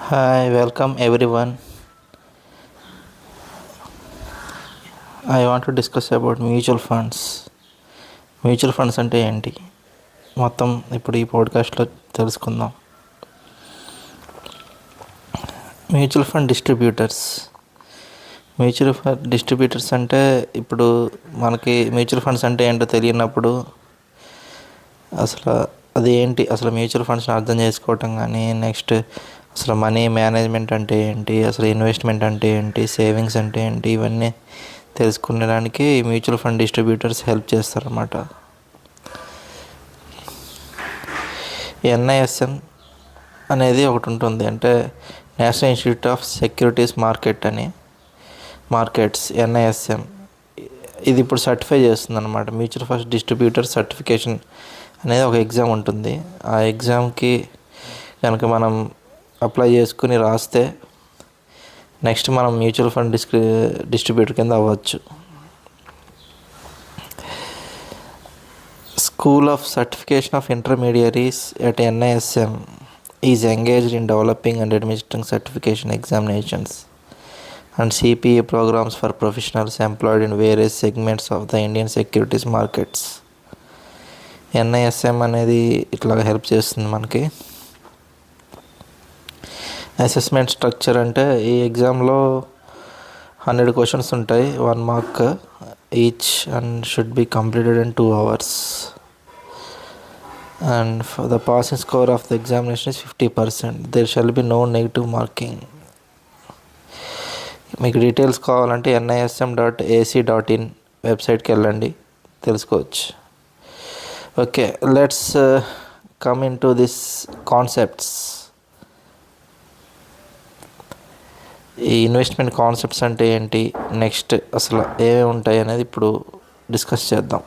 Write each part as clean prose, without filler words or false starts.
Hi, welcome everyone. I want to discuss about mutual funds. Mutual funds అంటే ఏంటి? మొత్తం ఇప్పుడు ఈ పాడ్కాస్ట్లో తెలుసుకుందాం. Mutual fund distributors. Mutual fund distributors అంటే ఇప్పుడు మనకి మ్యూచువల్ ఫండ్స్ అంటే ఏంటో తెలియనప్పుడు అసలు అది ఏంటి, అసలు మ్యూచువల్ ఫండ్స్ని అర్థం చేసుకోవటం కానీ, నెక్స్ట్ అసలు మనీ మేనేజ్మెంట్ అంటే ఏంటి, అసలు ఇన్వెస్ట్మెంట్ అంటే ఏంటి, సేవింగ్స్ అంటే ఏంటి, ఇవన్నీ తెలుసుకునేదానికి మ్యూచువల్ ఫండ్ డిస్ట్రిబ్యూటర్స్ హెల్ప్ చేస్తారన్నమాట. ఎన్ఐఎస్ఎం అనేది ఒకటి ఉంటుంది, అంటే national institute of securities markets NISM. ఇది ఇప్పుడు సర్టిఫై చేస్తుంది అనమాట. మ్యూచువల్ ఫండ్ డిస్ట్రిబ్యూటర్ సర్టిఫికేషన్ అనేది ఒక ఎగ్జామ్ ఉంటుంది. ఆ ఎగ్జామ్కి కనుక మనం అప్లై చేసుకుని రాస్తే నెక్స్ట్ మనం మ్యూచువల్ ఫండ్ డిస్ట్రిబ్యూటర్ కింద అవ్వచ్చు. School of certification of intermediaries at NISM is engaged in developing and administering certification examinations and CPA programs for professionals employed in various segments of the Indian securities markets. NISM అనేది ఇట్లా help చేస్తుంది మనకి. Assessment structure అంటే ఈ ఎగ్జామ్లో 100 questions ఉంటాయి, 1 mark each and should be completed in 2 hours. And for the passing score of the examination is 50%. There shall be no negative marking. మీకు details కావాలంటే nism.ac.in వెబ్సైట్కి వెళ్ళండి, తెలుసుకోవచ్చు. Okay, let's come into this concepts. ఈ investment concepts అంటే ఏంటి, next అసలు ఏమేమి ఉంటాయి అనేది ఇప్పుడు డిస్కస్ చేద్దాం.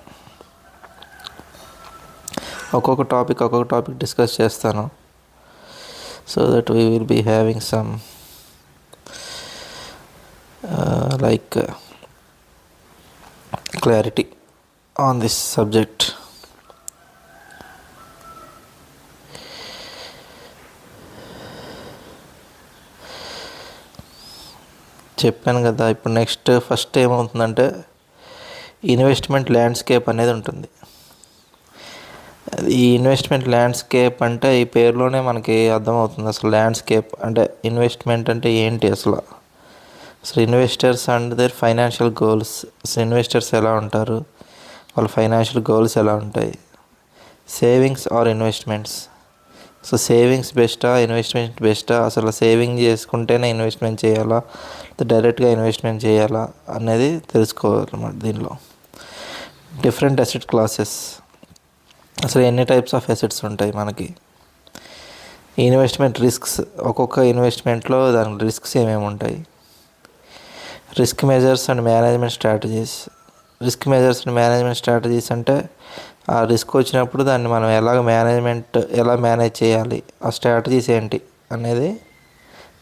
ఒక్కొక్క టాపిక్ డిస్కస్ చేస్తాను, so that we will be having some like clarity on this subject. చెప్పాను కదా, ఇప్పుడు నెక్స్ట్ ఫస్ట్ ఏమవుతుందంటే ఇన్వెస్ట్మెంట్ ల్యాండ్స్కేప్ అనేది ఉంటుంది. ఈ ఇన్వెస్ట్మెంట్ ల్యాండ్స్కేప్ అంటే ఈ పేరులోనే మనకి అర్థమవుతుంది. అసలు ల్యాండ్స్కేప్ అంటే ఇన్వెస్ట్మెంట్ అంటే ఏంటి, అసలు investors and their financial goals. అసలు ఇన్వెస్టర్స్ ఎలా ఉంటారు, వాళ్ళ ఫైనాన్షియల్ గోల్స్ ఎలా ఉంటాయి, savings or investments. So savings బెస్టా, ఇన్వెస్ట్మెంట్ బెస్టా, అసలు సేవింగ్ చేసుకుంటేనే ఇన్వెస్ట్మెంట్ చేయాలా, డైరెక్ట్గా ఇన్వెస్ట్మెంట్ చేయాలా అనేది తెలుసుకోవాలన్నమాట. దీనిలో డిఫరెంట్ అసెట్ క్లాసెస్, అసలు ఎన్ని టైప్స్ ఆఫ్ అసెట్స్ ఉంటాయి మనకి. ఇన్వెస్ట్మెంట్ రిస్క్స్, ఒక్కొక్క ఇన్వెస్ట్మెంట్లో దాని రిస్క్స్ ఏమేమి ఉంటాయి. Risk measures and management strategies. Risk measures and management strategies అంటే ఆ రిస్క్ వచ్చినప్పుడు దాన్ని మనం ఎలా మేనేజ్ చేయాలి, ఆ స్ట్రాటజీస్ ఏంటి అనేది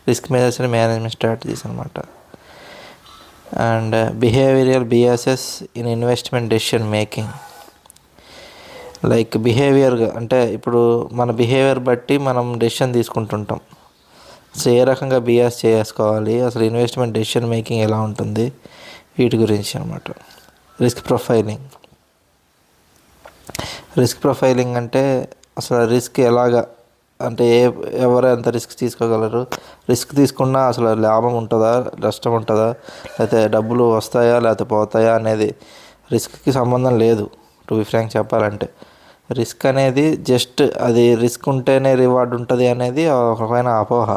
risk measures and management strategies అనమాట. And behavioural biases in investment decision making. Like బిహేవియర్గా అంటే ఇప్పుడు మన బిహేవియర్ బట్టి మనం డెసిషన్ తీసుకుంటుంటాం. అసలు ఏ రకంగా బియాస్ చేసుకోవాలి, అసలు ఇన్వెస్ట్మెంట్ డెసిషన్ మేకింగ్ ఎలా ఉంటుంది, వీటి గురించి అనమాట. రిస్క్ ప్రొఫైలింగ్ అంటే అసలు రిస్క్ ఎలాగా, అంటే ఎవరు ఎంత రిస్క్ తీసుకోగలరు, రిస్క్ తీసుకున్నా అసలు లాభం ఉంటుందా, నష్టం ఉంటుందా, లేకపోతే డబ్బులు వస్తాయా లేకపోతే పోతాయా అనేది రిస్క్కి సంబంధం లేదు. టు బి ఫ్రాంక్ చెప్పాలంటే రిస్క్ అనేది జస్ట్ అది రిస్క్ ఉంటేనే రివార్డ్ ఉంటుంది అనేది ఒక రకమైన అపోహ.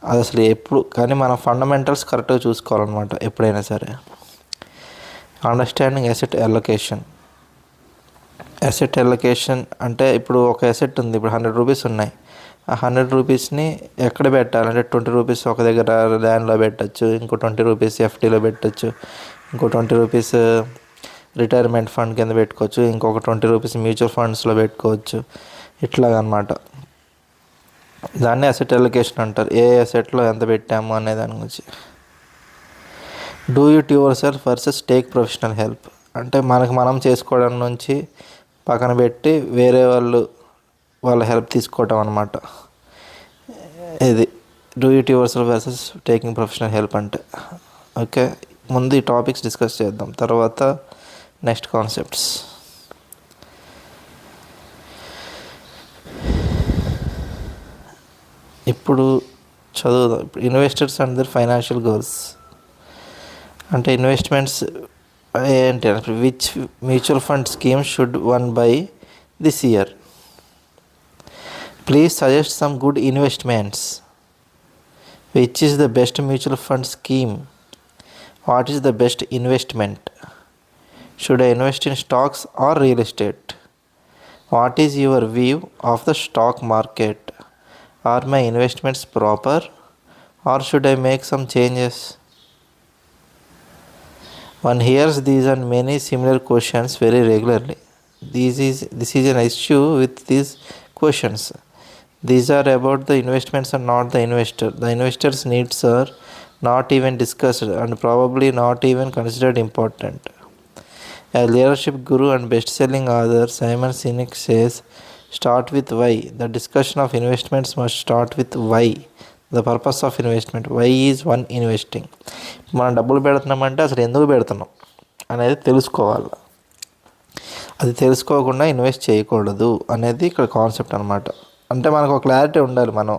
అది అసలు ఎప్పుడు కానీ మనం ఫండమెంటల్స్ కరెక్ట్గా చూసుకోవాలన్నమాట ఎప్పుడైనా సరే. అండర్స్టాండింగ్ అసెట్ అలొకేషన్ అంటే ఇప్పుడు ఒక అసెట్ ఉంది, ఇప్పుడు 100 రూపీస్ ఉన్నాయి. ఆ 100 రూపీస్ని ఎక్కడ పెట్టాలంటే 20 రూపీస్ ఒక దగ్గర ల్యాండ్లో పెట్టచ్చు, ఇంకో 20 రూపీస్ ఎఫ్డీలో పెట్టచ్చు, ఇంకో 20 రూపీస్ రిటైర్మెంట్ ఫండ్ కింద పెట్టుకోవచ్చు, ఇంకొక 20 రూపీస్ మ్యూచువల్ ఫండ్స్లో పెట్టుకోవచ్చు. ఇట్లాగనమాట. దాన్ని అసెట్ అలొకేషన్ అంటారు. ఏ అసెట్లో ఎంత పెట్టాము అనే దాని గురించి. Do it your self versus take professional help. అంటే మనకు మనం చేసుకోవడం నుంచి పక్కన పెట్టి వేరే వాళ్ళ హెల్ప్ తీసుకోవటం అనమాట. ఇది do it your self versus taking professional help అంటే. ఓకే, ముందు ఈ టాపిక్స్ డిస్కస్ చేద్దాం, తర్వాత నెక్స్ట్ కాన్సెప్ట్స్. ఇప్పుడు చదువుదాం. ఇప్పుడు investors and their financial goals అంటే ఇన్వెస్ట్మెంట్స్ ఏంటి, which mutual fund scheme should one buy this year. Please suggest some good investments. Which is the best mutual fund scheme? What is the best investment? Should I invest in stocks or real estate? What is your view of the stock market? Are my investments proper or should I make some changes? One hears these and many similar questions very regularly. This is an issue with these questions. These are about the investments and not the investor. The investor's needs are not even discussed and probably not even considered important. A leadership guru and best-selling author Simon Sinek says, start with why. The discussion of investments must start with why. The purpose of investment. Why is one investing? మనం డబ్బులు పెడుతున్నామంటే అసలు ఎందుకు పెడుతున్నాం అనేది తెలుసుకోవాలి. అది తెలుసుకోకుండా invest చేయకూడదు అనేది ఇక్కడ కాన్సెప్ట్ అనమాట. అంటే మనకు ఒక క్లారిటీ ఉండాలి. మనం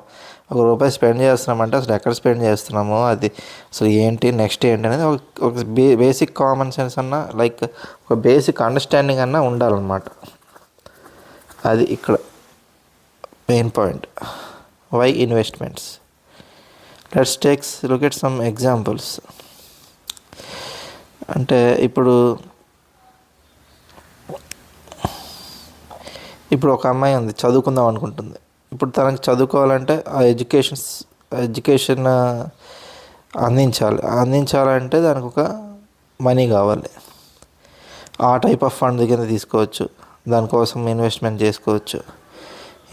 ₹1 స్పెండ్ చేస్తున్నామంటే అసలు ఎక్కడ స్పెండ్ చేస్తున్నాము, అది అసలు ఏంటి, నెక్స్ట్ ఏంటి అనేది ఒక బేసిక్ కామన్ సెన్స్ అన్న, లైక్ ఒక బేసిక్ అండర్స్టాండింగ్ అన్న ఉండాలన్నమాట. అది ఇక్కడ main point. Why investments. Let's take look at some examples. అంటే ఇప్పుడు ఒక అమ్మాయి ఉంది, చదువుకుందాం అనుకుంటుంది. ఇప్పుడు తనకి చదువుకోవాలంటే ఆ ఎడ్యుకేషన్ అందించాలంటే దానికి ఒక మనీ కావాలి. ఆ టైప్ ఆఫ్ ఫండ్ కింద తీసుకోవచ్చు, దానికోసం ఇన్వెస్ట్మెంట్ చేసుకోవచ్చు.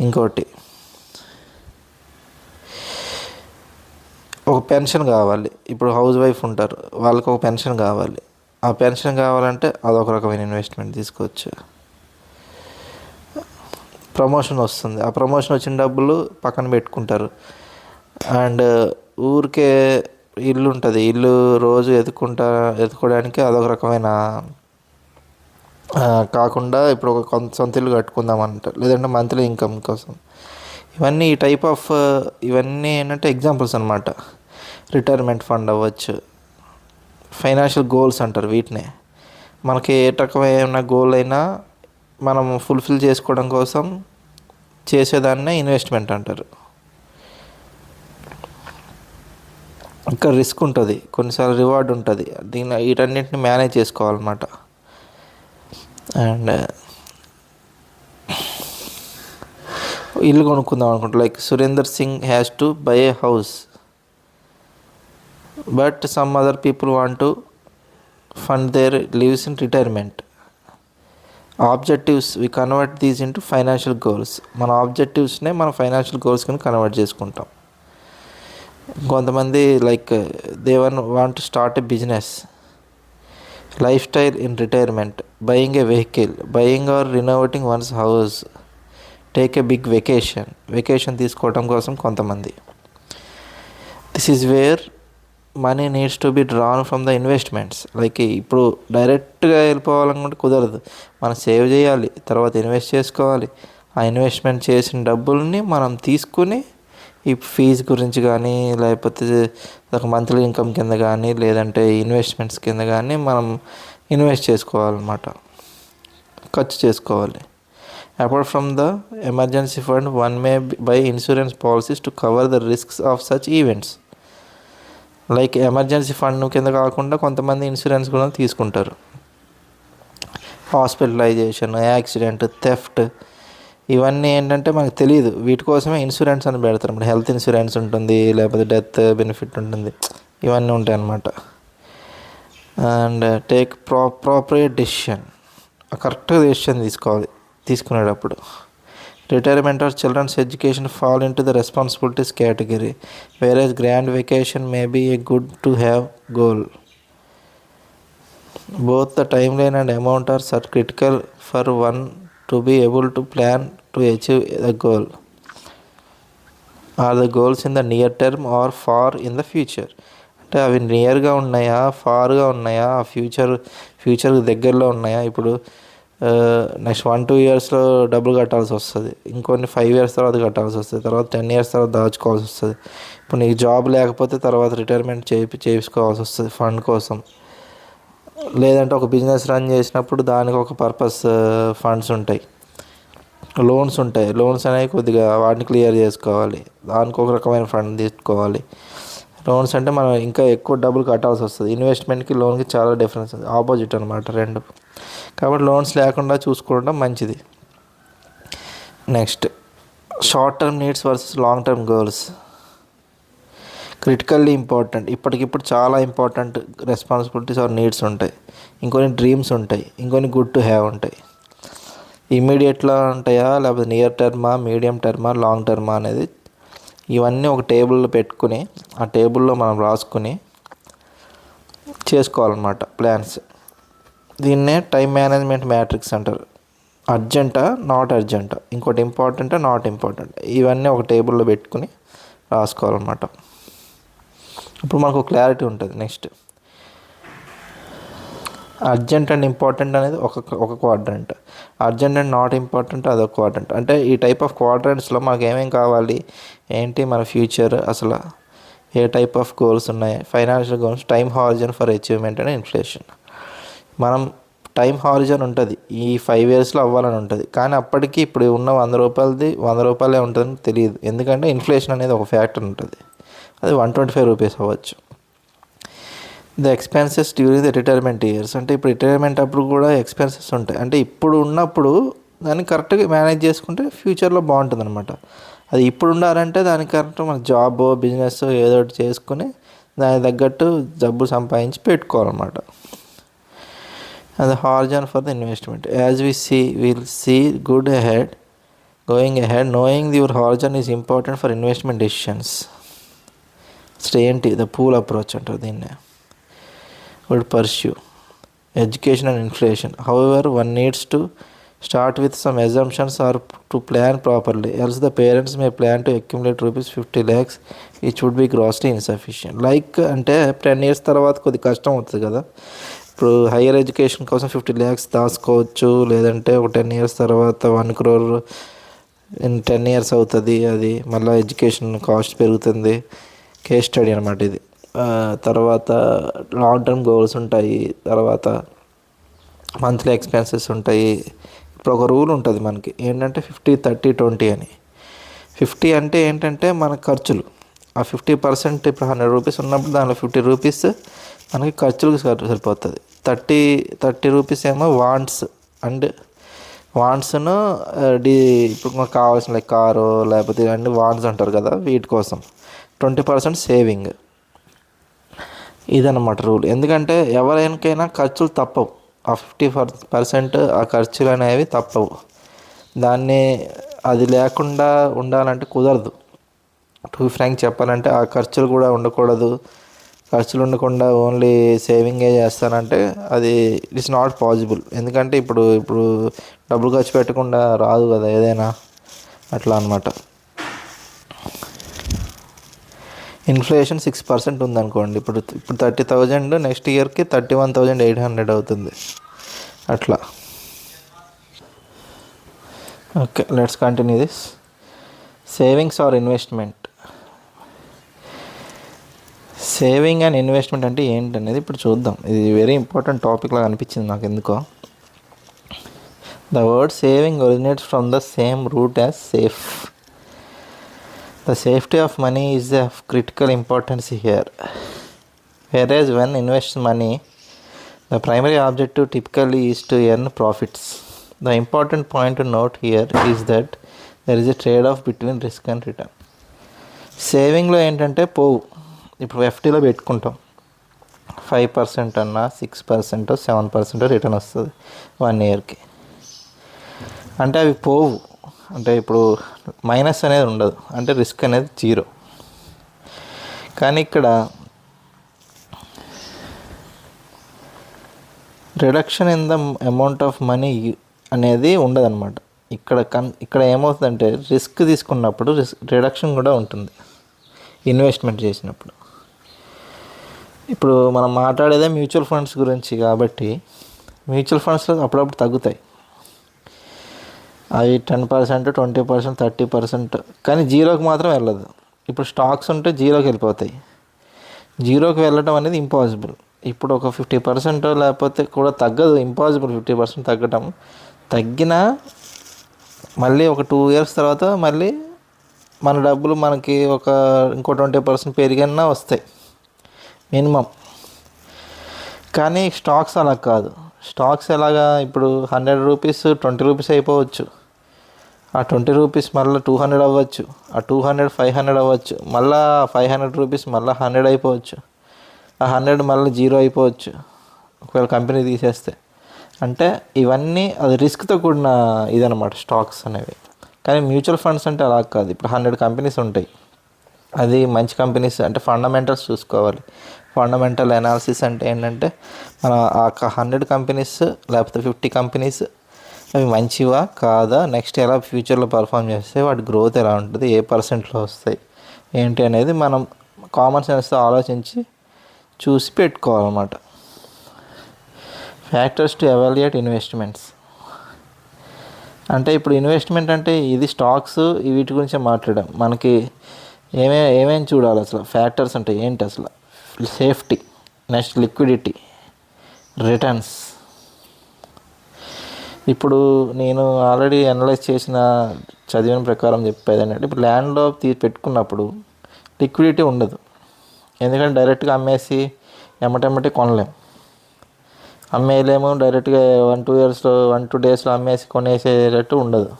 ఇంకోటి, ఒక పెన్షన్ కావాలి. ఇప్పుడు హౌస్ వైఫ్ ఉంటారు, వాళ్ళకి ఒక పెన్షన్ కావాలి. ఆ పెన్షన్ కావాలంటే అదొక రకమైన ఇన్వెస్ట్మెంట్ తీసుకోవచ్చు. ప్రమోషన్ వస్తుంది, ఆ ప్రమోషన్ వచ్చిన డబ్బులు పక్కన పెట్టుకుంటారు. అండ్ ఊరికే ఇల్లు ఉంటుంది, ఇల్లు రోజు ఎత్తుకోవడానికి అదొక రకమైన కాకుండా ఇప్పుడు ఒక సొంత ఇల్లు కట్టుకుందాం అంటారు, లేదంటే మంత్లీ ఇన్కమ్ కోసం. ఇవన్నీ ఈ టైప్ ఆఫ్ ఇవన్నీ ఏంటంటే ఎగ్జాంపుల్స్ అనమాట. రిటైర్మెంట్ ఫండ్ అవ్వచ్చు, ఫైనాన్షియల్ గోల్స్ అంటారు వీటినే. మనకి ఏ రకమైన గోల్ అయినా మనం ఫుల్ఫిల్ చేసుకోవడం కోసం చేసేదాన్నే ఇన్వెస్ట్మెంట్ అంటారు. ఇంకా రిస్క్ ఉంటుంది, కొన్నిసార్లు రివార్డ్ ఉంటుంది. వీటన్నిటిని మేనేజ్ చేసుకోవాలన్నమాట. అండ్ ఇల్లు కొనుక్కుందాం అనుకుంటా, like Surender Singh has to buy a house but some other people want to fund their lives in retirement. Objectives we convert these into financial goals. మన ఆబ్జెక్టివ్స్నే మన ఫైనాన్షియల్ గోల్స్ కింద కన్వర్ట్ చేసుకుంటాం. కొంతమంది like they want to start a business. Lifestyle in retirement, buying a vehicle, buying or renovating one's house, take a big vacation తీసుకోవడం కోసం కొంతమంది. This is where money needs to be drawn from the investments. Like ఇప్పుడు డైరెక్ట్గా వెళ్ళిపోవాలనుకుంటే కుదరదు, మనం save చేయాలి, తర్వాత invest చేసుకోవాలి. ఆ ఇన్వెస్ట్మెంట్ చేసిన డబ్బుల్ని మనం తీసుకుని ఈ ఫీజు గురించి కానీ, లేకపోతే ఒక మంత్లీ ఇన్కమ్ కింద కానీ, లేదంటే ఇన్వెస్ట్మెంట్స్ కింద కానీ మనం ఇన్వెస్ట్ చేసుకోవాలన్నమాట, ఖర్చు చేసుకోవాలి. Apart from the emergency fund, one May by insurance policies to cover the risks of such events. Like emergency fund కింద కాకుండా కొంతమంది ఇన్సూరెన్స్ కూడా తీసుకుంటారు. హాస్పిటలైజేషన్, యాక్సిడెంట్, థెఫ్ట్, ఇవన్నీ ఏంటంటే మనకు తెలియదు, వీటి కోసమే ఇన్సూరెన్స్ అని పెడతారు. ఇప్పుడు హెల్త్ ఇన్సూరెన్స్ ఉంటుంది, లేకపోతే డెత్ బెనిఫిట్ ఉంటుంది, ఇవన్నీ ఉంటాయి అన్నమాట. And take proper decision. కరెక్ట్గా డెసిషన్ తీసుకునేటప్పుడు. Retirement or children's education fall into the responsibilities category, whereas grand vacation may be a good to have goal. Both the timeline and amount are critical for one to be able to plan to achieve the goal. Are the goals in the near term or far in the future. అంటే అవి నియర్గా ఉన్నాయా, ఫార్గా ఉన్నాయా, future దగ్గరలో ఉన్నాయా. ఇప్పుడు next 1-2 ఇయర్స్లో డబ్బులు కట్టాల్సి వస్తుంది, ఇంకొన్ని 5 ఇయర్స్ తర్వాత కట్టాల్సి వస్తుంది, తర్వాత 10 ఇయర్స్ తర్వాత దాచుకోవాల్సి వస్తుంది. ఇప్పుడు నీకు జాబ్ లేకపోతే తర్వాత రిటైర్మెంట్ చేయించుకోవాల్సి వస్తుంది ఫండ్ కోసం. లేదంటే ఒక బిజినెస్ రన్ చేసినప్పుడు దానికి ఒక పర్పస్ ఫండ్స్ ఉంటాయి, లోన్స్ ఉంటాయి. లోన్స్ అనేవి కొద్దిగా వాటిని క్లియర్ చేసుకోవాలి, దానికి ఒక రకమైన ఫండ్ తీసుకోవాలి. లోన్స్ అంటే మనం ఇంకా ఎక్కువ డబ్బులు కట్టాల్సి వస్తుంది. ఇన్వెస్ట్మెంట్కి లోన్కి చాలా డిఫరెన్స్, ఆపోజిట్ అనమాట రెండు. కాబట్టి లోన్స్ లేకుండా చూసుకోవడం మంచిది. Next, short term needs versus long term goals. Critically important, ఇప్పటికిప్పుడు చాలా ఇంపార్టెంట్ రెస్పాన్సిబిలిటీస్ ఆర్ నీడ్స్ ఉంటాయి, ఇంకొన్ని డ్రీమ్స్ ఉంటాయి, ఇంకొన్ని గుడ్ టు హ్యావ్ ఉంటాయి. ఇమ్మీడియట్లో ఉంటాయా, లేకపోతే నియర్ టర్మా, మీడియం టర్మా, లాంగ్ టర్మా అనేది ఇవన్నీ ఒక టేబుల్లో పెట్టుకుని ఆ టేబుల్లో మనం రాసుకుని చేసుకోవాలన్నమాట ప్లాన్స్. దీన్నే టైం మేనేజ్మెంట్ మ్యాట్రిక్స్ అంటారు. అర్జెంటా, నాట్ అర్జెంటా, ఇంకోటి ఇంపార్టెంటా, నాట్ ఇంపార్టెంట్, ఇవన్నీ ఒక టేబుల్లో పెట్టుకుని రాసుకోవాలన్నమాట. ఇప్పుడు మనకు క్లారిటీ ఉంటుంది. నెక్స్ట్, అర్జెంట్ అండ్ ఇంపార్టెంట్ అనేది ఒక quadrant, urgent and not important అదొక క్వాడ్రంట్. అంటే ఈ టైప్ ఆఫ్ క్వాడ్రంట్స్లో మనకు ఏమేమి కావాలి, ఏంటి మన ఫ్యూచర్, అసలు ఏ టైప్ ఆఫ్ గోల్స్ ఉన్నాయి, financial goals, time horizon for achievement and inflation. మనం టైం హారిజన్ ఉంటుంది, ఈ 5 ఇయర్స్లో అవ్వాలని ఉంటుంది, కానీ అప్పటికి ఇప్పుడు ఉన్న 100 రూపాయలది 100 రూపాయలే ఉంటుందని తెలియదు. ఎందుకంటే ఇన్ఫ్లేషన్ అనేది ఒక ఫ్యాక్టర్ ఉంటుంది, అది 125 రూపీస్ అవ్వచ్చు. The expenses during the retirement years. అంటే ఇప్పుడు రిటైర్మెంట్ అప్పుడు కూడా ఎక్స్పెన్సెస్ ఉంటాయి. అంటే ఇప్పుడు ఉన్నప్పుడు దాన్ని కరెక్ట్గా మేనేజ్ చేసుకుంటే ఫ్యూచర్లో బాగుంటుంది అనమాట. అది ఇప్పుడు ఉండాలంటే దానికి కరెక్ట్ మన జాబ్, బిజినెస్ ఏదో ఒకటి చేసుకుని దానికి తగ్గట్టు డబ్బులు సంపాదించి పెట్టుకోవాలన్నమాట. అది horizon for the investment. As will see good ahead, going ahead, knowing your horizon is important for investment decisions. ఏంటి ద పూల్ అప్రోచ్ అంటారు దీన్నే. would pursue education and inflation. However, one needs to start with some assumptions or to plan properly, else the parents may plan to accumulate rupees 50 lakhs which would be grossly insufficient. Like అంటే 10 years తర్వాత కొద్ది కష్టం అవుతుంది కదా. ఇప్పుడు higher education కోసం 50 lakhs దాచుకోవచ్చు, లేదంటే ఒక 10 years తర్వాత 1 crore ఇన్ 10 years అవుతుంది. అది మళ్ళీ ఎడ్యుకేషన్ కాస్ట్ పెరుగుతుంది. కేస్ స్టడీ అనమాట ఇది. తర్వాత లాంగ్ టర్మ్ గోల్స్ ఉంటాయి, తర్వాత మంత్లీ ఎక్స్పెన్సెస్ ఉంటాయి. ఇప్పుడు ఒక రూల్ ఉంటుంది మనకి, ఏంటంటే 50-30-20 అని. 50 అంటే ఏంటంటే మన ఖర్చులు, ఆ 50% ఇప్పుడు 100 రూపీస్ ఉన్నప్పుడు దానిలో 50 రూపీస్ మనకి ఖర్చులకు సరిపోతుంది. 30 రూపీస్ ఏమో వాంట్స్ అండ్ వాంట్స్ను ఇప్పుడు మనకు కావాల్సిన లైక్ కారు లేకపోతే ఇవన్నీ వాంట్స్ అంటారు కదా, వీటి కోసం 20% సేవింగ్. ఇదన్నమాట రూల్. ఎందుకంటే ఎవరికైనా ఖర్చులు తప్పవు, ఆ 50% ఆ ఖర్చులు అనేవి తప్పవు. దాన్ని అది లేకుండా ఉండాలంటే కుదరదు. టు ఫ్రాంక్ చెప్పాలంటే ఆ ఖర్చులు కూడా ఉండకూడదు. ఖర్చులు ఉండకుండా ఓన్లీ సేవింగే చేస్తానంటే అది ఇట్స్ నాట్ పాసిబుల్. ఎందుకంటే ఇప్పుడు డబ్బులు ఖర్చు పెట్టకుండా రాదు కదా ఏదైనా, అట్లా అనమాట. ఇన్ఫ్లేషన్ 6% ఉందనుకోండి, ఇప్పుడు 30,000 నెక్స్ట్ ఇయర్కి 31,800 అవుతుంది అట్లా. Okay, let's continue this. Savings or investment. Saving and investment అంటే ఏంటనేది ఇప్పుడు చూద్దాం. ఇది వెరీ ఇంపార్టెంట్ టాపిక్ లాగా అనిపించింది నాకు ఎందుకో. The word saving originates from the same root as safe. The safety of money is of critical importance here. Whereas when invests money, the primary objective typically is to earn profits. The important point to note here is that there is a trade-off between risk and return. సేవింగ్లో ఏంటంటే పోవు, ఇప్పుడు ఎఫ్డీలో పెట్టుకుంటాం 5% అన్నా 6% 7% return వస్తుంది 1 ఇయర్కి. అంటే అవి పోవు, అంటే ఇప్పుడు మైనస్ అనేది ఉండదు, అంటే రిస్క్ అనేది 0. కానీ ఇక్కడ reduction in the amount of money అనేది ఉండదన్నమాట. ఇక్కడ ఏమవుతుందంటే రిస్క్ తీసుకున్నప్పుడు రిడక్షన్ కూడా ఉంటుంది ఇన్వెస్ట్మెంట్ చేసినప్పుడు. ఇప్పుడు మనం మాట్లాడేదే మ్యూచువల్ ఫండ్స్ గురించి కాబట్టి మ్యూచువల్ ఫండ్స్లో అప్పుడప్పుడు తగ్గుతాయి, అవి 10%, 20%, 30%, కానీ జీరోకి మాత్రం వెళ్ళదు. ఇప్పుడు స్టాక్స్ ఉంటే జీరోకి వెళ్ళిపోతాయి. జీరోకి వెళ్ళడం అనేది ఇంపాసిబుల్. ఇప్పుడు ఒక 50% లేకపోతే కూడా తగ్గదు, ఇంపాసిబుల్ 50% తగ్గడం. తగ్గినా మళ్ళీ ఒక 2 years తర్వాత మళ్ళీ మన డబ్బులు మనకి ఇంకో 20% పెరిగినా వస్తాయి మినిమం. కానీ స్టాక్స్ అలా కాదు. స్టాక్స్ ఎలాగా, ఇప్పుడు 100 రూపీస్ 20 రూపీస్ అయిపోవచ్చు, ఆ 20 రూపీస్ మళ్ళీ 200 అవ్వచ్చు, ఆ 200 500 అవ్వచ్చు, మళ్ళీ 500 రూపీస్ మళ్ళీ 100 అయిపోవచ్చు, ఆ 100 మళ్ళీ జీరో అయిపోవచ్చు ఒకవేళ కంపెనీ తీసేస్తే. అంటే ఇవన్నీ అది రిస్క్తో కూడిన ఇదనమాట స్టాక్స్ అనేవి. కానీ మ్యూచువల్ ఫండ్స్ అంటే అలా కాదు. ఇప్పుడు 100 కంపెనీస్ ఉంటాయి, అది మంచి కంపెనీస్ అంటే ఫండమెంటల్స్ చూసుకోవాలి. ఫండమెంటల్ అనాలిసిస్ అంటే ఏంటంటే మన ఆ 100 కంపెనీస్ లేకపోతే 50 కంపెనీస్ అవి మంచివా కాదా, నెక్స్ట్ ఎలా ఫ్యూచర్లో పర్ఫామ్ చేస్తే వాటి గ్రోత్ ఎలా ఉంటుంది, ఏ పర్సెంట్లో వస్తాయి ఏంటి అనేది మనం కామన్ సెన్స్తో ఆలోచించి చూసి పెట్టుకోవాలన్నమాట. ఫ్యాక్టర్స్ టు ఎవాల్యుయేట్ ఇన్వెస్ట్మెంట్స్ అంటే ఇప్పుడు ఇన్వెస్ట్మెంట్ అంటే ఇది స్టాక్స్ వీటి గురించే మాట్లాడాం. మనకి ఏమేమి చూడాలి అసలు, ఫ్యాక్టర్స్ అంటే ఏంటి అసలు? Safety, next liquidity, returns. ఇప్పుడు నేను ఆల్రెడీ అనలైజ్ చదివిన ప్రకారం చెప్పేది ఏంటంటే, ఇప్పుడు ల్యాండ్లో పెట్టుకున్నప్పుడు లిక్విడిటీ ఉండదు, ఎందుకంటే డైరెక్ట్గా అమ్మేసి ఎమ్మటెమ్మటే కొనలేము. అమ్మేయలేము డైరెక్ట్గా 1-2 డేస్లో అమ్మేసి కొనేసేటట్టు ఉండదు.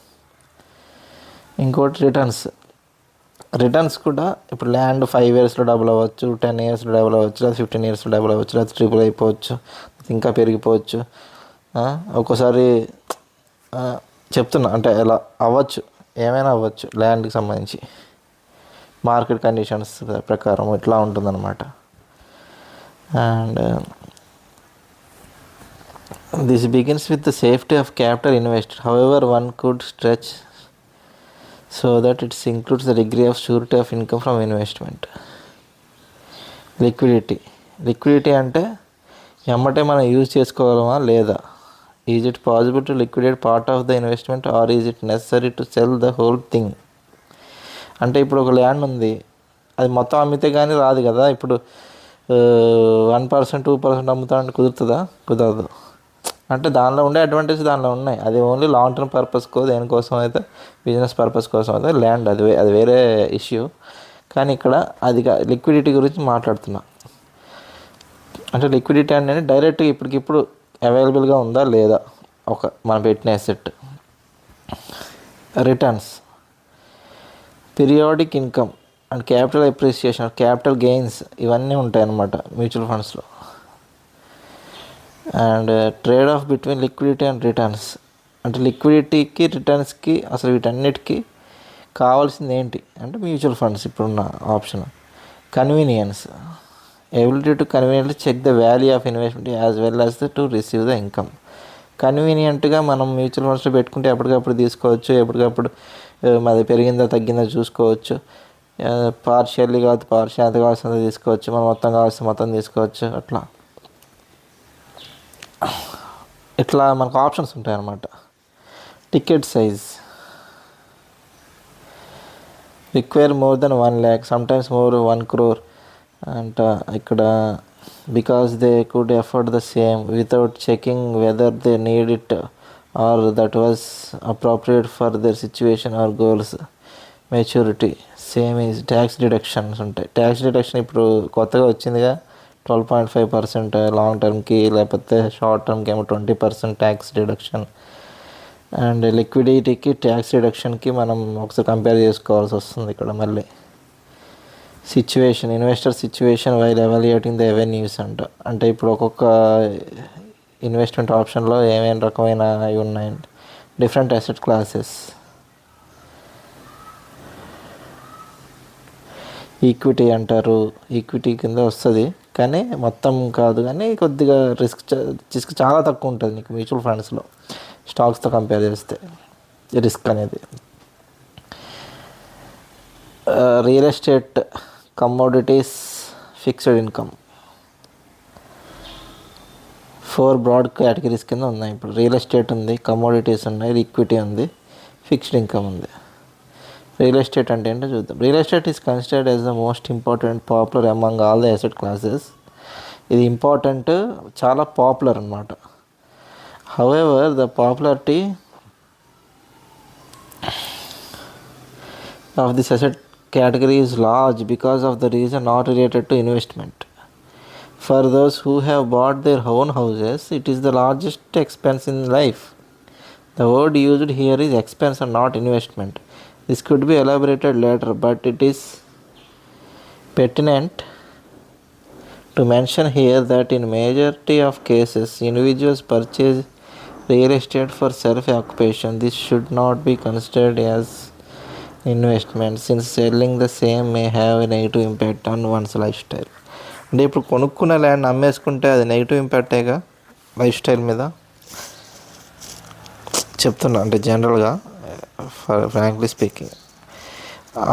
ఇంకోటి రిటర్న్స్ కూడా ఇప్పుడు ల్యాండ్ 5 yearsలో డబుల్ అవ్వచ్చు, 10 yearsలో డబుల్ అవ్వచ్చు, లేదా 15 yearsలో డబుల్ అవ్వచ్చు, లేదా ట్రిపుల్ అయిపోవచ్చు, ఇంకా పెరిగిపోవచ్చు. ఒక్కోసారి చెప్తున్నా అంటే ఎలా అవ్వచ్చు, ఏమైనా అవ్వచ్చు ల్యాండ్కి సంబంధించి మార్కెట్ కండిషన్స్ ప్రకారం ఇట్లా ఉంటుందన్నమాట. And this begins with the safety of capital invested, however one could stretch so that its includes the degree of surety of income from investment. Liquidity అంటే ఎమ్మటే మనం యూజ్ చేసుకోగలమా లేదా, is it possible to liquidate part of the investment or is it necessary to sell the whole thing. అంటే ఇప్పుడు ఒక land ఉంది, అది మొత్తం అమ్మితే కానీ రాదు కదా. ఇప్పుడు 1%, 2% అమ్ముతానంటే కుదురుతుందా? కుదరదు. అంటే దానిలో ఉండే అడ్వాంటేజ్ దానిలో ఉన్నాయి. అది ఓన్లీ లాంగ్ టర్మ్ పర్పస్కో దేనికోసం అయితే బిజినెస్ పర్పస్ కోసం అయితే ల్యాండ్ అది వేరే ఇష్యూ. కానీ ఇక్కడ అది లిక్విడిటీ గురించి మాట్లాడుతున్నా. అంటే లిక్విడిటీ అనేది డైరెక్ట్గా ఇప్పటికిప్పుడు అవైలబుల్గా ఉందా లేదా మనం పెట్టిన asset. Returns, periodic income and capital appreciation, capital gains ఇవన్నీ ఉంటాయన్నమాట మ్యూచువల్ ఫండ్స్లో. And trade off between liquidity and returns, అంటే లిక్విడిటీకి రిటర్న్స్కి అసలు వీటన్నిటికీ కావాల్సింది ఏంటి అంటే మ్యూచువల్ ఫండ్స్ ఇప్పుడున్న option. Convenience, ability to conveniently check the value of investment as well as to receive the income. కన్వీనియంట్గా మనం మ్యూచువల్ ఫండ్స్లో పెట్టుకుంటే ఎప్పటికప్పుడు తీసుకోవచ్చు, ఎప్పటికప్పుడు అది పెరిగిందా తగ్గిందా చూసుకోవచ్చు. పార్షియల్లీ కాదు ఎంత కావాల్సిందో తీసుకోవచ్చు, మనం మొత్తం కావాల్సిన మొత్తం తీసుకోవచ్చు. ఇట్లా మనకు ఆప్షన్స్ ఉంటాయన్నమాట. Ticket size require more than 1 lakh, sometimes more 1 crore అంట ఇక్కడ. Because they could afford the same without checking whether they need it or that was appropriate for their situation or goals. Maturity same is. Tax deductions ఉంటాయి. Tax deduction ఇప్పుడు కొత్తగా వచ్చిందిగా, 12.5% long టర్మ్కి, లేకపోతే short టర్మ్కి ఏమో 20% tax deduction. And లిక్విడిటీకి tax డిడక్షన్కి మనం ఒకసారి compare చేసుకోవాల్సి వస్తుంది ఇక్కడ మళ్ళీ. Situation, investor situation while evaluating the avenues అంటే ఇప్పుడు ఒక్కొక్క ఇన్వెస్ట్మెంట్ ఆప్షన్లో ఏమేమి రకమైన అవి ఉన్నాయండి, డిఫరెంట్ అసెట్ క్లాసెస్. ఈక్విటీ అంటారు, ఈక్విటీ కింద వస్తుంది కానీ మొత్తం కాదు, కానీ కొద్దిగా రిస్క్ చాలా తక్కువ ఉంటుంది నీకు మ్యూచువల్ ఫండ్స్లో స్టాక్స్తో కంపేర్ చేస్తే. రిస్క్ అనేది. Real estate, commodities, fixed income, 4 broad categories కింద ఉన్నాయి. ఇప్పుడు రియల్ ఎస్టేట్ ఉంది, కమోడిటీస్ ఉన్నాయి, ఈక్విటీ ఉంది, ఫిక్స్డ్ ఇన్కమ్ ఉంది. రియల్ ఎస్టేట్ అంటే ఏంటో చూద్దాం. Real estate is considered as the most important popular among all the asset classes. ఇది ఇంపార్టెంట్, చాలా పాపులర్ అనమాట. However the popularity of this asset category is large because of the reason not related to investment. For those who have bought their own houses, it is the largest expense in life. The word used here is expense and not investment. This could be elaborated later, but it is pertinent to mention here that in majority of cases, individuals purchase real estate for self-occupation. This should not be considered as investment, since selling the same may have a negative impact on one's lifestyle. అంటే ఇప్పుడు కొనుక్కున్న land అమ్మేసుకుంటే అది negative ఇంపాక్టేగా life style మీద చెప్తున్నా. అంటే జనరల్గా frankly speaking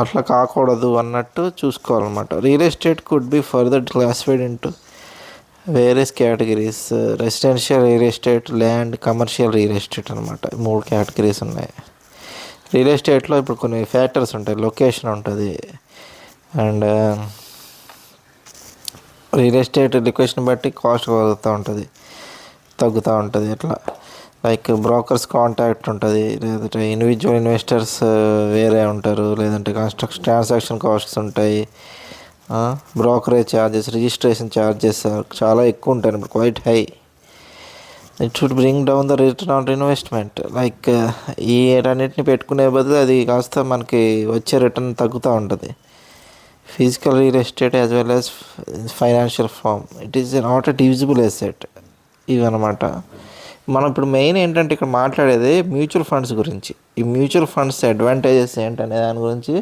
అట్లా కాకూడదు అన్నట్టు చూసుకోవాలన్నమాట. Real estate could be further classified into various categories. Residential real estate, land, commercial real estate అనమాట. 3 కేటగిరీస్ ఉన్నాయి. రియల్ ఎస్టేట్లో ఇప్పుడు కొన్ని ఫ్యాక్టర్స్ ఉంటాయి. లొకేషన్ ఉంటుంది, అండ్ రియల్ ఎస్టేట్ లొకేషన్ బట్టి కాస్ట్ తగ్గుతూ ఉంటుంది. అట్లా లైక్ బ్రోకర్స్ కాంటాక్ట్ ఉంటుంది, లేదంటే ఇండివిజువల్ ఇన్వెస్టర్స్ వేరే ఉంటారు, లేదంటే ట్రాన్సాక్షన్ కాస్ట్స్ ఉంటాయి, బ్రోకరేజ్ ఛార్జెస్, రిజిస్ట్రేషన్ ఛార్జెస్ చాలా ఎక్కువ ఉంటాయి, ఇప్పుడు quite high. It should bring down the return on investment. Like ఈ అన్నిటిని పెట్టుకునే బదులు అది కాస్త మనకి వచ్చే రిటర్న్ తగ్గుతూ ఉంటుంది. Physical real estate as well as financial form, it is not a divisible asset ఇవన్నమాట. మనం ఇప్పుడు మెయిన్ ఏంటంటే ఇక్కడ మాట్లాడేది మ్యూచువల్ ఫండ్స్ గురించి. ఈ మ్యూచువల్ ఫండ్స్ అడ్వాంటేజెస్ ఏంటనే దాని గురించి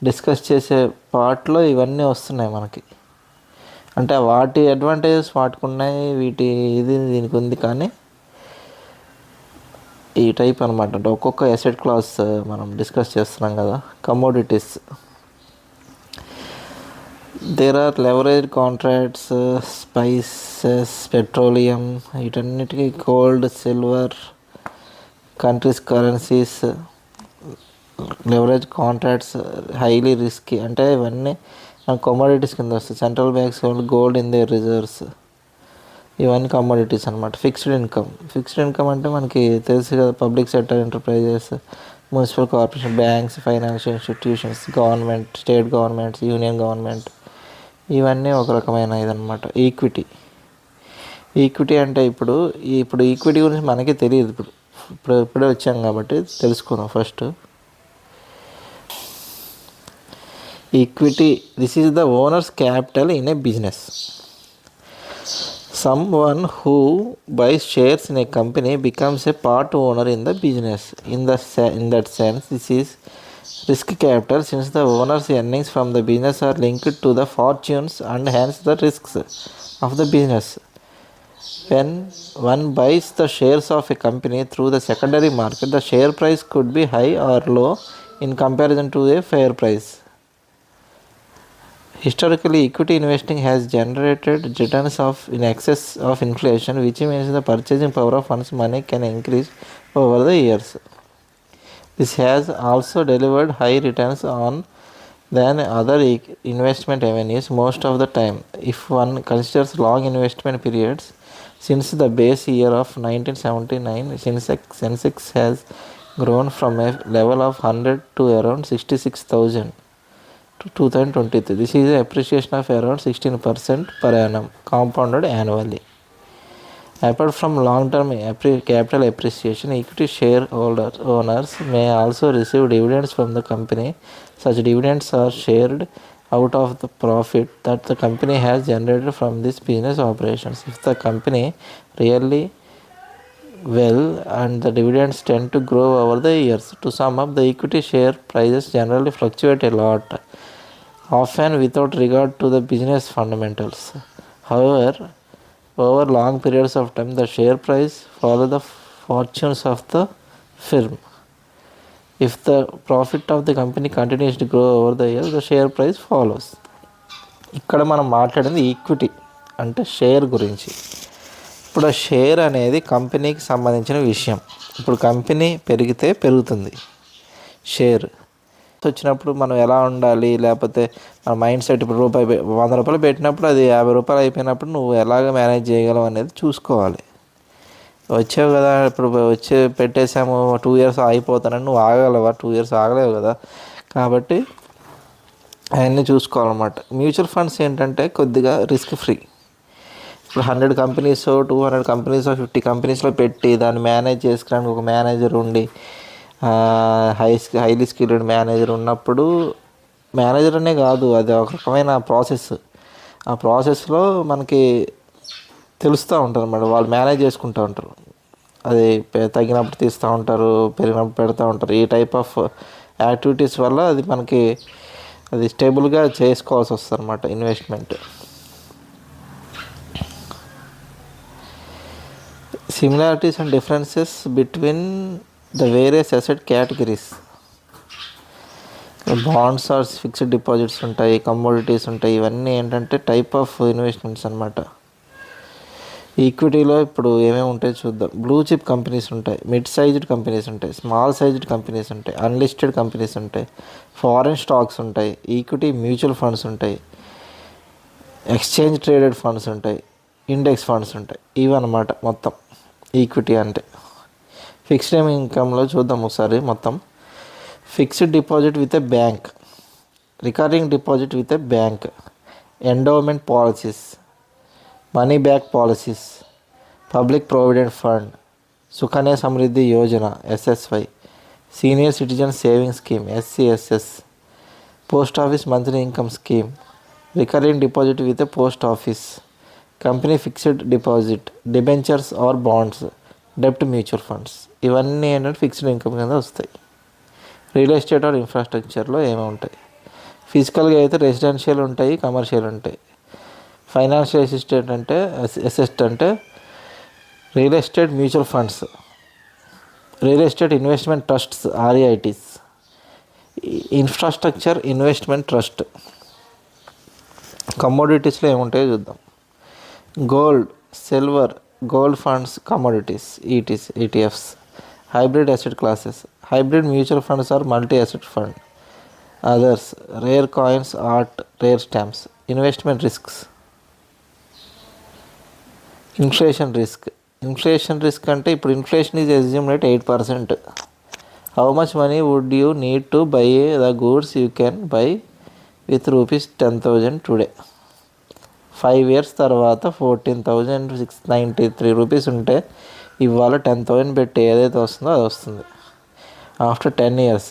డిస్కస్ చేసే పార్ట్లో ఇవన్నీ వస్తున్నాయి మనకి. అంటే వాటి అడ్వాంటేజెస్ వాటికి ఉన్నాయి, దీనికి ఉంది. కానీ ఈ టైప్ అనమాట. అంటే ఒక్కొక్క అసెట్ క్లాస్ మనం డిస్కస్ చేస్తున్నాం కదా. Commodities, there are leverage contracts, spices, petroleum, వీటన్నిటికీ gold, silver, countries currencies. Leverage contracts highly risky, అంటే ఇవన్నీ కమోడిటీస్ కింద వస్తాయి. Central banks gold in their reserves, ఇవన్నీ కమోడిటీస్ అనమాట. ఫిక్స్డ్ ఇన్కమ్ అంటే మనకి తెలుసు కదా, public sector enterprises, municipal corporation, banks, financial institutions, government, state governments, union government, ఇవన్నీ ఒక రకమైన ఇదనమాట. ఈక్విటీ అంటే ఇప్పుడు ఈక్విటీ గురించి మనకి తెలియదు. ఇప్పుడే వచ్చాం కాబట్టి తెలుసుకుందాం. First equity, this is the owners capital in a business. Someone who buys shares in a company becomes a part owner in the business. In that sense, this is risk capital, since the owner's earnings from the business are linked to the fortunes and hence the risks of the business. When one buys the shares of a company through the secondary market, the share price could be high or low in comparison to a fair price. Historically, equity investing has generated returns in excess of inflation, which means the purchasing power of one's money can increase over the years. This has also delivered high returns than other investment avenues most of the time. If one considers long investment periods, since the base year of 1979, Sensex has grown from a level of 100 to around 66,000. 2023. This is an appreciation of around 16% per annum, compounded annually. Apart from long-term capital appreciation, equity owners may also receive dividends from the company. Such dividends are shared out of the profit that the company has generated from this business operations. If the company really well and the dividends tend to grow over the years. To sum up, the equity share prices generally fluctuate a lot, often without regard to the business fundamentals. However, over long periods of time, the share price follow the fortunes of the firm. If the profit of the company continues to grow over the year the share price follows. ఇక్కడ మనం మాట్లాడింది equity అంటే share గురించి. ఇప్పుడు ఆ share అనేది కంపెనీకి సంబంధించిన విషయం. ఇప్పుడు కంపెనీ పెరిగితే పెరుగుతుంది షేర్. వచ్చినప్పుడు మనం ఎలా ఉండాలి, లేకపోతే మన మైండ్ సెట్. ఇప్పుడు రూపాయి 100 రూపాయలు పెట్టినప్పుడు అది 50 రూపాయలు అయిపోయినప్పుడు నువ్వు ఎలాగ మేనేజ్ చేయగలవు అనేది చూసుకోవాలి. వచ్చావు కదా, ఇప్పుడు పెట్టేసాము 2 years అయిపోతానని నువ్వు ఆగలవా? 2 years ఆగలేవు కదా. కాబట్టి అవన్నీ చూసుకోవాలన్నమాట. మ్యూచువల్ ఫండ్స్ ఏంటంటే కొద్దిగా రిస్క్ ఫ్రీ. ఇప్పుడు 100 కంపెనీస్ 200 కంపెనీస్ 50 కంపెనీస్లో పెట్టి దాన్ని మేనేజ్ చేసుకోవడానికి ఒక మేనేజర్ ఉండి, హైలీ స్కిల్డ్ మేనేజర్ ఉన్నప్పుడు, మేనేజర్ అనే కాదు, అది ఒక రకమైన ప్రాసెస్. ఆ ప్రాసెస్లో మనకి తెలుస్తూ ఉంటుంది అన్నమాట. వాళ్ళు మేనేజ్ చేసుకుంటూ ఉంటారు. అది తగ్గినప్పుడు తీస్తూ ఉంటారు, పెరిగినప్పుడు పెడతా ఉంటారు. ఈ టైప్ ఆఫ్ యాక్టివిటీస్ వల్ల అది మనకి అది స్టేబుల్గా చేసుకోవాల్సి వస్తుంది అన్నమాట investment. Similarities and differences between the various asset categories. Bonds or fixed deposits ఉంటాయి, కమోడిటీస్ ఉంటాయి. ఇవన్నీ ఏంటంటే టైప్ ఆఫ్ ఇన్వెస్ట్మెంట్స్ అన్నమాట. ఈక్విటీలో ఇప్పుడు ఏమేమి ఉంటాయో చూద్దాం. బ్లూ చిప్ కంపెనీస్ ఉంటాయి, మిడ్ సైజ్డ్ కంపెనీస్ ఉంటాయి, స్మాల్ సైజ్డ్ కంపెనీస్ ఉంటాయి, అన్లిస్టెడ్ కంపెనీస్ ఉంటాయి, ఫారెన్ స్టాక్స్ ఉంటాయి, ఈక్విటీ మ్యూచువల్ ఫండ్స్ ఉంటాయి, ఎక్స్చేంజ్ ట్రేడెడ్ ఫండ్స్ ఉంటాయి, ఇండెక్స్ ఫండ్స్ ఉంటాయి. ఇవన్నమాట మొత్తం ఈక్విటీ అంటే. ఫిక్స్డ్ ఇన్కమ్లో చూద్దాం ఒకసారి మొత్తం. Fixed deposit with a bank, recurring deposit with a bank, endowment policies, money back policies, public provident fund, Sukanya Samriddhi Yojana SSY, senior citizen saving scheme SCSS, post office monthly income scheme, recurring deposit with a post office, company fixed deposit, debentures or bonds, డెబ్ట్ mutual funds. ఇవన్నీ ఏంటంటే fixed income కింద వస్తాయి. Real estate or ఇన్ఫ్రాస్ట్రక్చర్లో ఏమి ఉంటాయి. ఫిజికల్గా అయితే residential ఉంటాయి, కమర్షియల్ ఉంటాయి. ఫైనాన్షియల్ అసిస్టెంట్ అంటే real estate mutual funds, real estate investment trusts REITs, infrastructure investment trust. కమోడిటీస్లో ఏముంటాయో చూద్దాం. Gold, silver, gold funds, commodities, ETFs, hybrid asset classes, hybrid mutual funds or multi-asset fund, others, rare coins, art, rare stamps. Investment risks. Inflation risk అంటే ఇప్పుడు inflation is assumed at 8%. How much money would you need to buy the goods you can buy with ₹10,000 today? 5 years తర్వాత 14,693 rupees ఉంటే ఇవాళ 10,000 పెట్టి ఏదైతే వస్తుందో అది వస్తుంది. ఆఫ్టర్ 10 years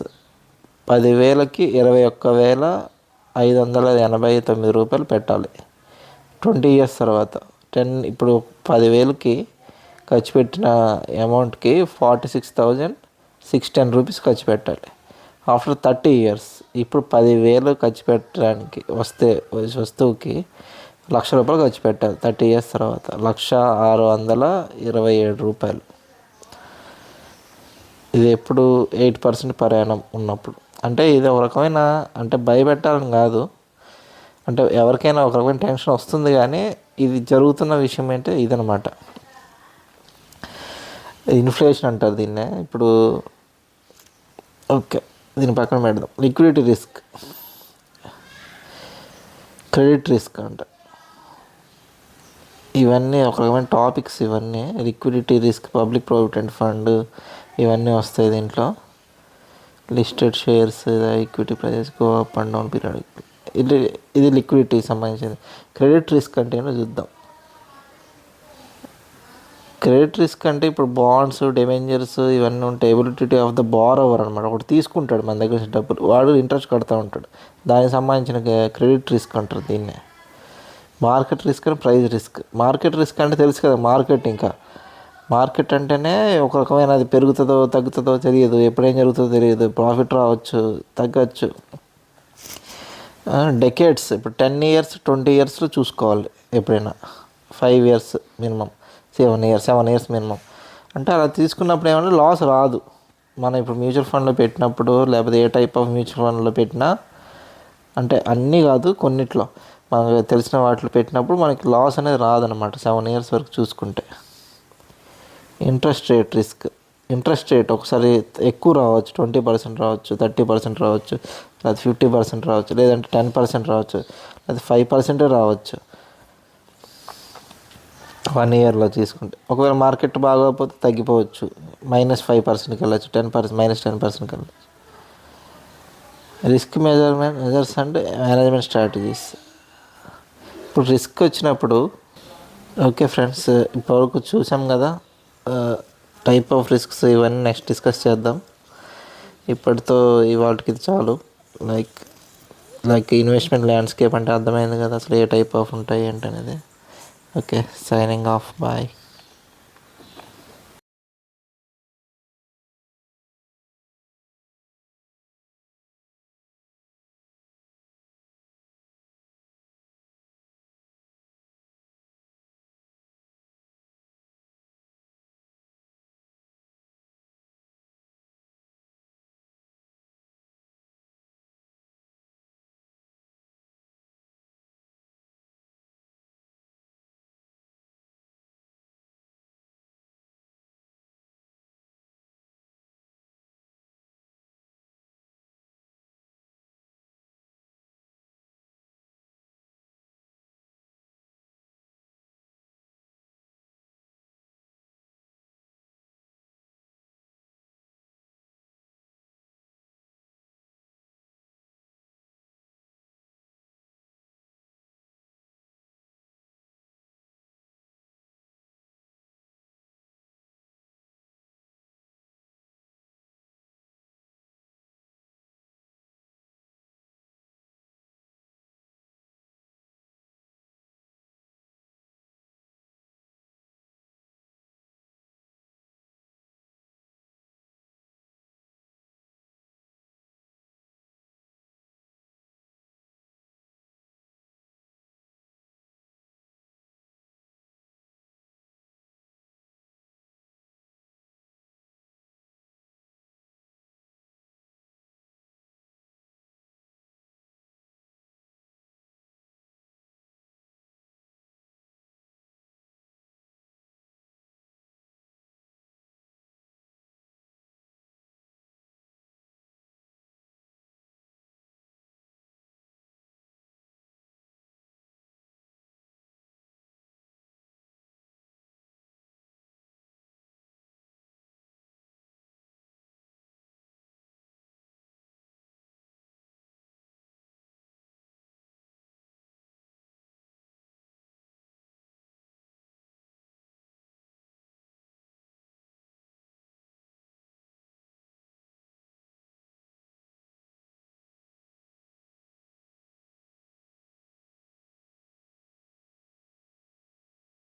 10,000కి 21,589 రూపాయలు పెట్టాలి. 20 years తర్వాత ఇప్పుడు 10,000కి ఖర్చు పెట్టిన అమౌంట్కి 46,610 రూపీస్ ఖర్చు పెట్టాలి. ఆఫ్టర్ 30 years ఇప్పుడు 10,000 ఖర్చు పెట్టడానికి వస్తువుకి ₹1,00,000 ఖర్చు పెట్టాలి. 30 years తర్వాత 1,627 రూపాయలు. ఇది ఎప్పుడు 8% per annum ఉన్నప్పుడు. అంటే ఇది ఒక రకమైన అంటే భయపెట్టాలని కాదు, అంటే ఎవరికైనా ఒక రకమైన టెన్షన్ వస్తుంది, కానీ ఇది జరుగుతున్న విషయం ఏంటంటే ఇదనమాట. ఇన్ఫ్లేషన్ అంటారు దీన్నే. ఇప్పుడు ఓకే, దీని పక్కన పెడదాం. లిక్విడిటీ రిస్క్, క్రెడిట్ రిస్క్ అంట. ఇవన్నీ ఒక రకమైన టాపిక్స్. ఇవన్నీ liquidity risk, public provident fund ఇవన్నీ వస్తాయి దీంట్లో. Listed shares, equity prices go up and down period. ఇది లిక్విడిటీకి సంబంధించింది. క్రెడిట్ రిస్క్ అంటే ఏంటో చూద్దాం. క్రెడిట్ రిస్క్ అంటే ఇప్పుడు బాండ్స్, డిబెంచర్స్ ఇవన్నీ ఉంటాయి. ఎబిలిటీ ఆఫ్ ద బారోవర్ అనమాట. ఒకటి తీసుకుంటాడు మన దగ్గర డబ్బులు, వాడు ఇంట్రెస్ట్ కడుతూ ఉంటాడు. దానికి సంబంధించిన క్రెడిట్ రిస్క్ అంటారు దీన్నే. మార్కెట్ రిస్క్ అని ప్రైస్ రిస్క్. మార్కెట్ రిస్క్ అంటే తెలుసు కదా, మార్కెట్ అంటేనే ఒక రకమైన అది పెరుగుతుందో తగ్గుతుందో తెలియదు, ఎప్పుడేం జరుగుతుందో తెలియదు, ప్రాఫిట్ రావచ్చు, తగ్గచ్చు. డెకేడ్స్, ఇప్పుడు 10 years 20 yearsలో చూసుకోవాలి ఎప్పుడైనా. 5 years మినిమం, 7 years మినిమం. అంటే అలా తీసుకున్నప్పుడు ఏమన్నా లాస్ రాదు. మనం ఇప్పుడు మ్యూచువల్ ఫండ్లో పెట్టినప్పుడు లేకపోతే ఏ టైప్ ఆఫ్ మ్యూచువల్ ఫండ్లో పెట్టినా, అంటే అన్నీ కాదు కొన్నిట్లో మనకు తెలిసిన వాటిలో పెట్టినప్పుడు మనకి లాస్ అనేది రాదనమాట 7 ఇయర్స్ వరకు చూసుకుంటే. ఇంట్రెస్ట్ రేట్ ఒకసారి ఎక్కువ రావచ్చు, 20% రావచ్చు, 30% రావచ్చు, లేదా 50% రావచ్చు, లేదంటే 10% రావచ్చు, లేదా 5% రావచ్చు 1 ఇయర్లో తీసుకుంటే. ఒకవేళ మార్కెట్ బాగోకపోతే తగ్గిపోవచ్చు, -5%కి వెళ్ళచ్చు, -10%కి వెళ్ళచ్చు. Risk measures and management strategies. ఇప్పుడు రిస్క్ వచ్చినప్పుడు, ఓకే ఫ్రెండ్స్, ఇప్పటివరకు చూసాం కదా టైప్ ఆఫ్ రిస్క్స్, ఇవన్నీ నెక్స్ట్ డిస్కస్ చేద్దాం. ఇప్పటితో ఇవాళకి ఇది చాలు. లైక్ ఇన్వెస్ట్మెంట్ ల్యాండ్స్కేప్ అంటే అర్థమైంది కదా, అసలు ఏ టైప్ ఆఫ్ ఉంటాయి ఏంటనేది. Okay, signing off, bye.